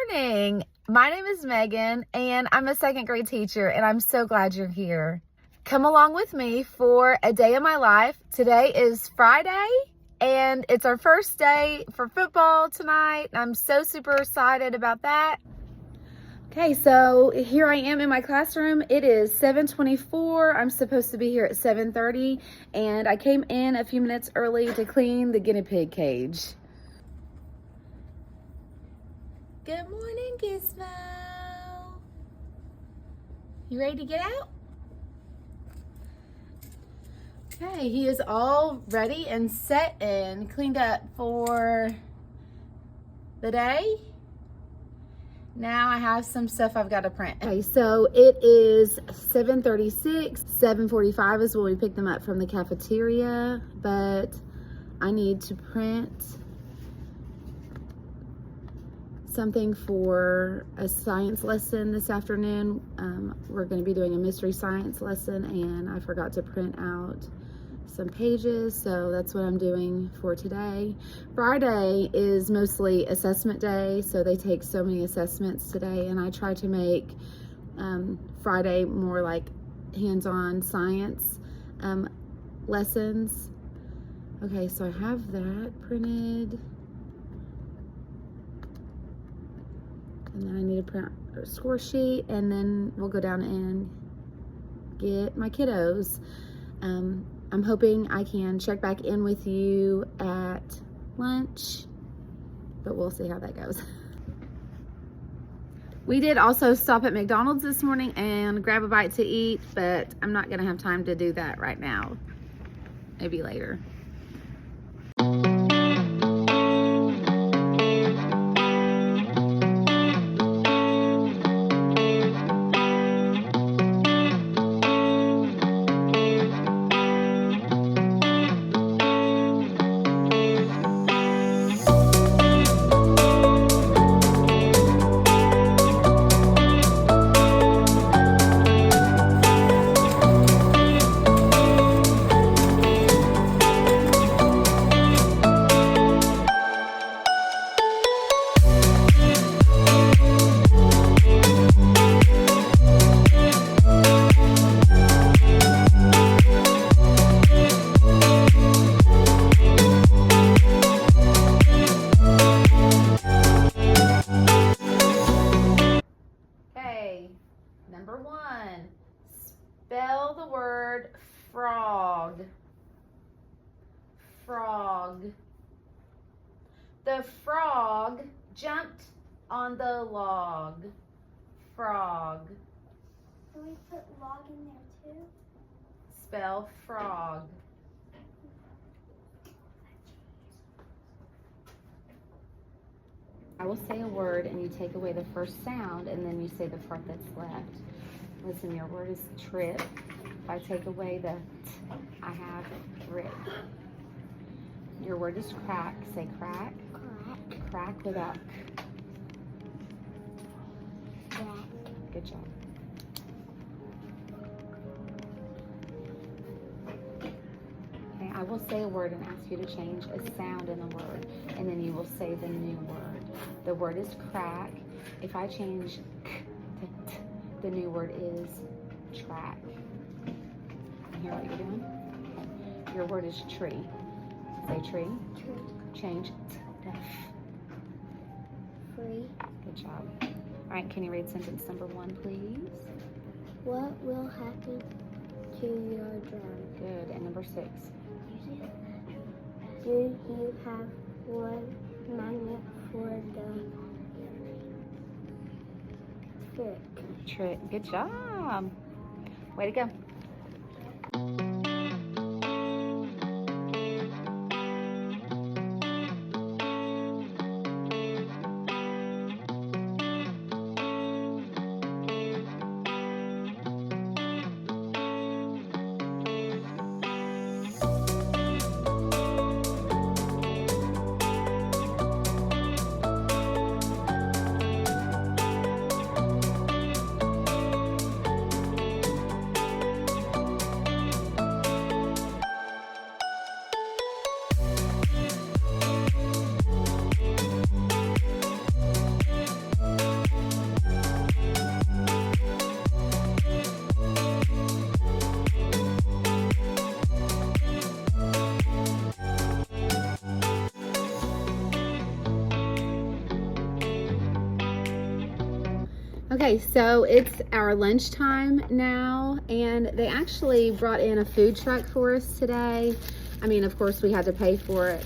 morning. My name is Megan, and I'm a second grade teacher, and I'm so glad you're here. Come along with me for a day of my life. Today is Friday, and it's our first day for football tonight. I'm so super excited about that. Okay, so here I am in my classroom. It is 7:24. I'm supposed to be here at 7:30, and I came in a few minutes early to clean the guinea pig cage. Good morning, Gizmo. You ready to get out? Okay, he is all ready and set and cleaned up for the day. Now I have some stuff I've got to print. Okay, so it is 7:36. 7:45 is when we pick them up from the cafeteria, but I need to print something for a science lesson this afternoon. We're going to be doing a mystery science lesson, and I forgot to print out some pages, so that's what I'm doing for today. Friday is mostly assessment day, so they take so many assessments today, and I try to make Friday more like hands-on science lessons. Okay, so I have that printed. And then I need to print a score sheet, and then we'll go down and get my kiddos. I'm hoping I can check back in with you at lunch, but we'll see how that goes. We did also stop at McDonald's this morning and grab a bite to eat, but I'm not gonna have time to do that right now. Maybe later. Number 1, spell the word frog. Frog. The frog jumped on the log. Frog. Can we put log in there too? Spell frog. I will say a word and you take away the first sound, and then you say the part that's left. Listen, your word is trip. If I take away the t, I have rip. Your word is crack. Say crack. Crack. Crack without k. Crack. Good job. Okay, I will say a word and ask you to change a sound in a word, and then you will say the new word. The word is crack. If I change k to t, the new word is track. You hear what you're doing? Okay. Your word is tree. Say tree. Tree. Change t to f. Free. Good job. All right, can you read sentence number 1, please? What will happen to your drum? Good. And number 6. Do you have one magnet for the trick? Trick. Good job. Way to go. Okay, so it's our lunchtime now, and they actually brought in a food truck for us today. I mean, of course, we had to pay for it.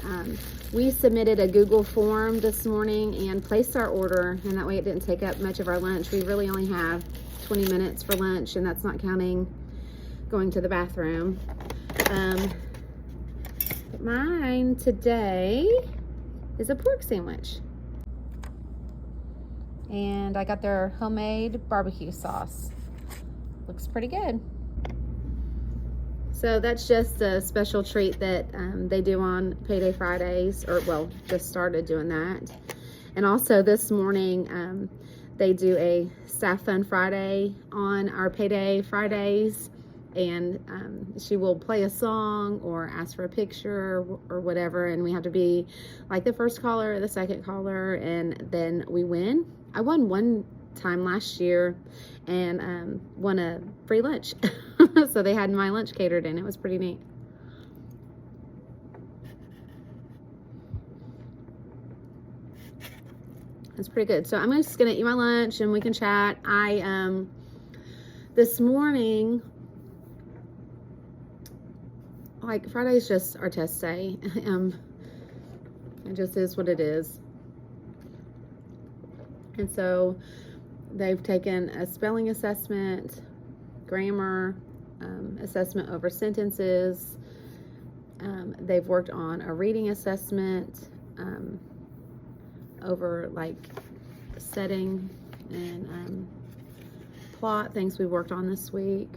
We submitted a Google form this morning and placed our order, and that way it didn't take up much of our lunch. We really only have 20 minutes for lunch, and that's not counting going to the bathroom. But mine today is a pork sandwich. And I got their homemade barbecue sauce. Looks pretty good. So that's just a special treat that they do on Payday Fridays, or well, just started doing that. And also this morning, they do a Staff Fun Friday on our Payday Fridays, and she will play a song or ask for a picture or whatever, and we have to be like the first caller or the second caller, and then we win. I won one time last year and won a free lunch. So they had my lunch catered in. It was pretty neat. It's pretty good. So I'm just gonna eat my lunch and we can chat. This morning, like, Friday's just our test day. It just is what it is. And so they've taken a spelling assessment, grammar, assessment over sentences. They've worked on a reading assessment over like setting and plot, things we worked on this week.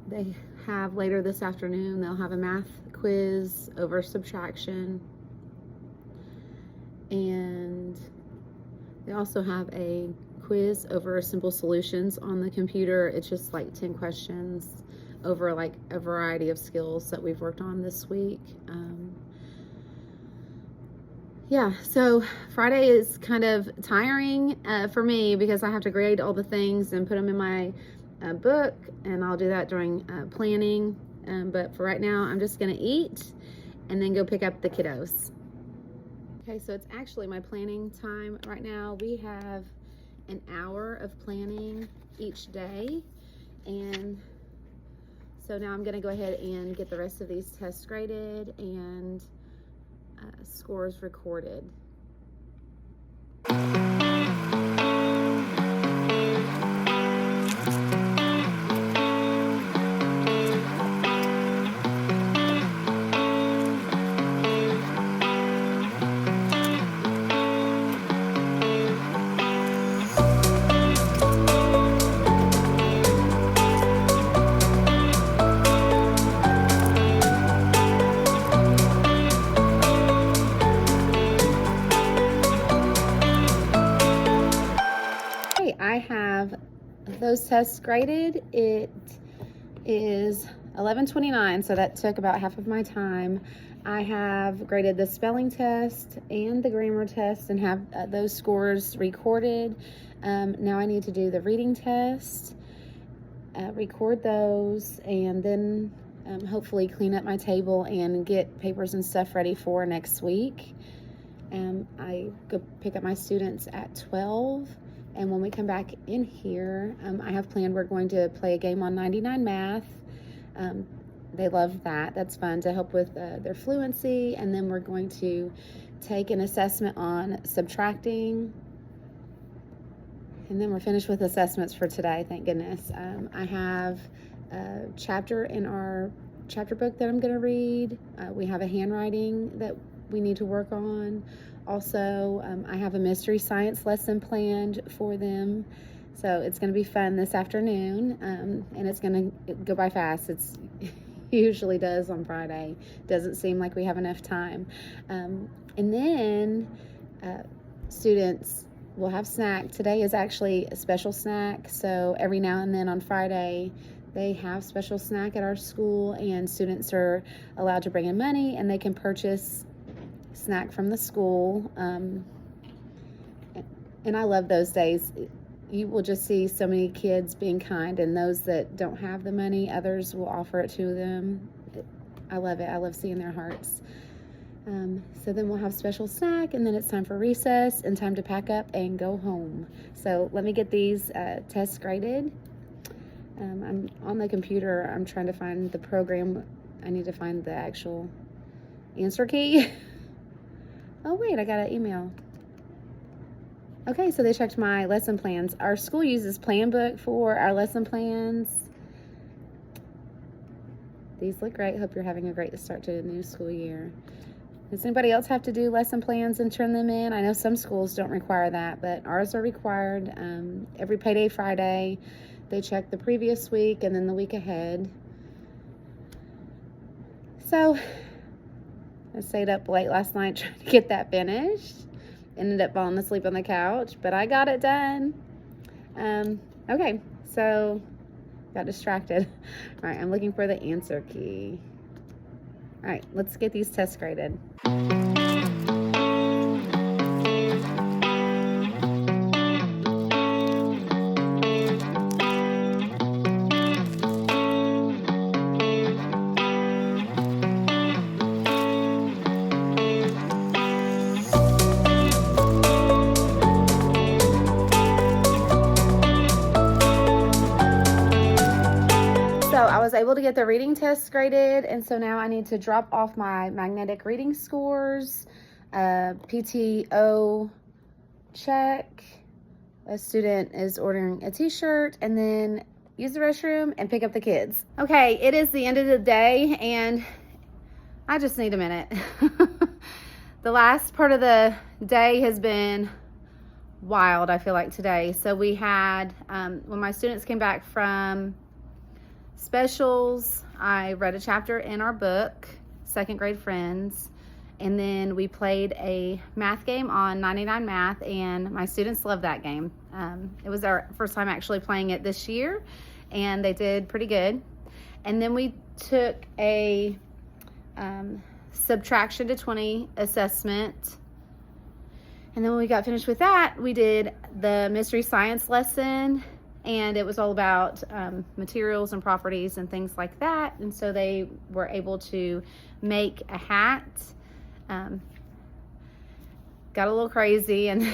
They have later this afternoon, they'll have a math quiz over subtraction. And they also have a quiz over simple solutions on the computer. It's just like 10 questions over like a variety of skills that we've worked on this week. Yeah, so Friday is kind of tiring for me because I have to grade all the things and put them in my book, and I'll do that during planning. But for right now, I'm just gonna eat and then go pick up the kiddos. Okay, so it's actually my planning time right now. We have an hour of planning each day, and so now I'm gonna go ahead and get the rest of these tests graded and scores recorded. I have those tests graded. It is 11:29, so that took about half of my time. I have graded the spelling test and the grammar test and have those scores recorded. Now I need to do the reading test, record those, and then hopefully clean up my table and get papers and stuff ready for next week. I go pick up my students at 12. And when we come back in here, I have planned we're going to play a game on 99 Math. They love that. That's fun to help with their fluency. And then we're going to take an assessment on subtracting. And then we're finished with assessments for today, thank goodness. I have a chapter in our chapter book that I'm going to read. We have a handwriting that we need to work on. Also, I have a mystery science lesson planned for them. So it's going to be fun this afternoon, and it's going to go by fast. It usually does on Friday. Doesn't seem like we have enough time. And then students will have snack. Today is actually a special snack. So every now and then on Friday, they have special snack at our school, and students are allowed to bring in money, and they can purchase snack from the school. And I love those days. You will just see so many kids being kind, and those that don't have the money, others will offer it to them. I love it. I love seeing their hearts. So then we'll have special snack, and then it's time for recess and time to pack up and go home. So let me get these tests graded. I'm on the computer. I'm trying to find the program. I need to find the actual answer key. Oh wait, I got an email. Okay, so they checked my lesson plans. Our school uses PlanBook for our lesson plans. These look great. Hope you're having a great start to the new school year. Does anybody else have to do lesson plans and turn them in? I know some schools don't require that, but ours are required. Every payday Friday, they check the previous week and then the week ahead. So I stayed up late last night trying to get that finished. Ended up falling asleep on the couch, but I got it done. Okay, so got distracted. All right, I'm looking for the answer key. All right, let's get these tests graded. So I was able to get the reading test graded, and so now I need to drop off my magnetic reading scores, PTO check, a student is ordering a t-shirt, and then use the restroom and pick up the kids. Okay, it is the end of the day, and I just need a minute. The last part of the day has been wild, I feel like, today. So we had, when my students came back from specials, I read a chapter in our book, Second Grade Friends, and then we played a math game on 99 Math, and my students loved that game. It was our first time actually playing it this year, and they did pretty good. And then we took a subtraction to 20 assessment, and then when we got finished with that, we did the mystery science lesson, and it was all about materials and properties and things like that. And so they were able to make a hat. Got a little crazy, and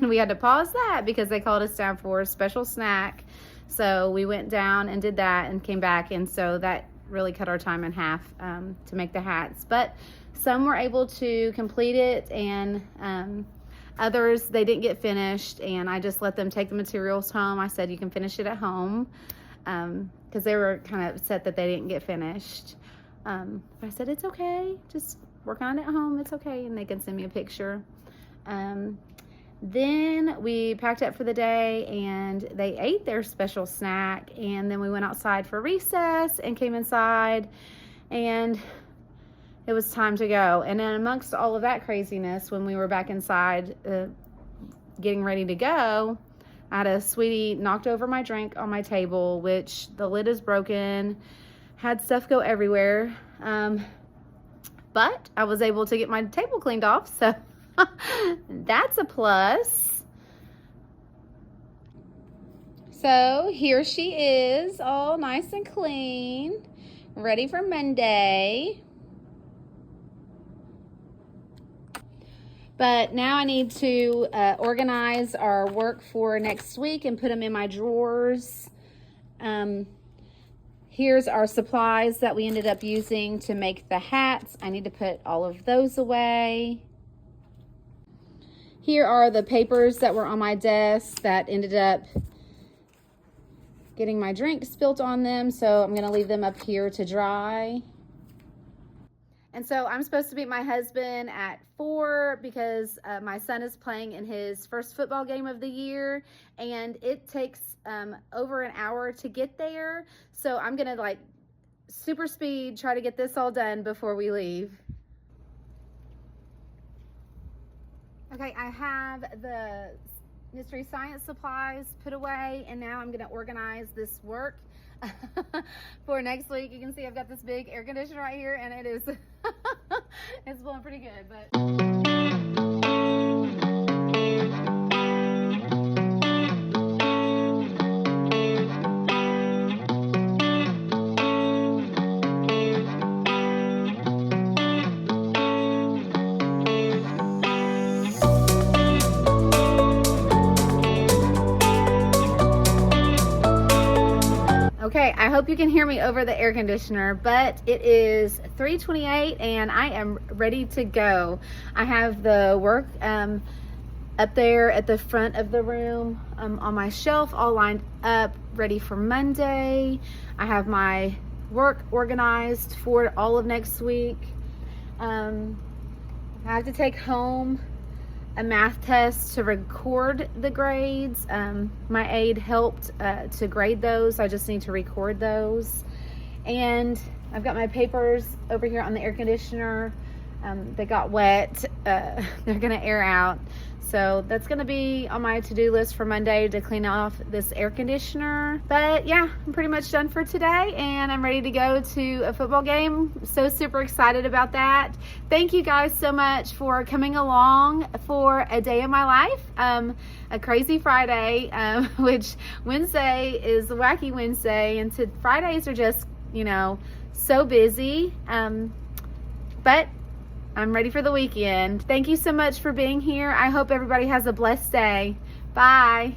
we had to pause that because they called us down for a special snack. So we went down and did that and came back, and so that really cut our time in half to make the hats. But some were able to complete it, and others, they didn't get finished, and I just let them take the materials home. I said, you can finish it at home, because they were kind of upset that they didn't get finished. But I said, it's okay, just work on it at home, it's okay, and they can send me a picture. Then we packed up for the day, and they ate their special snack, and then we went outside for recess and came inside, and it was time to go. And then amongst all of that craziness, when we were back inside getting ready to go, I had a sweetie knocked over my drink on my table, which the lid is broken, had stuff go everywhere. But I was able to get my table cleaned off, so that's a plus. So here she is, all nice and clean, ready for Monday. But now I need to organize our work for next week and put them in my drawers. Here's our supplies that we ended up using to make the hats. I need to put all of those away. Here are the papers that were on my desk that ended up getting my drink spilt on them, so I'm gonna leave them up here to dry. And so I'm supposed to meet my husband at 4 because my son is playing in his first football game of the year, and it takes over an hour to get there. So I'm gonna like super speed try to get this all done before we leave. Okay, I have the mystery science supplies put away, and now I'm gonna organize this work for next week. You can see I've got this big air conditioner right here, and it is it's blowing pretty good, but can hear me over the air conditioner, but it is 3:28 and I am ready to go. I have the work up there at the front of the room on my shelf all lined up, ready for Monday. I have my work organized for all of next week. I have to take home a math test to record the grades. My aide helped to grade those. I just need to record those. And I've got my papers over here on the air conditioner. They got wet. They're gonna air out. So that's gonna be on my to-do list for Monday to clean off this air conditioner. But yeah, I'm pretty much done for today and I'm ready to go to a football game. So super excited about that. Thank you guys so much for coming along for a day of my life. A crazy Friday, which Wednesday is the Wacky Wednesday, and Fridays are just, you know, so busy. But I'm ready for the weekend. Thank you so much for being here. I hope everybody has a blessed day. Bye.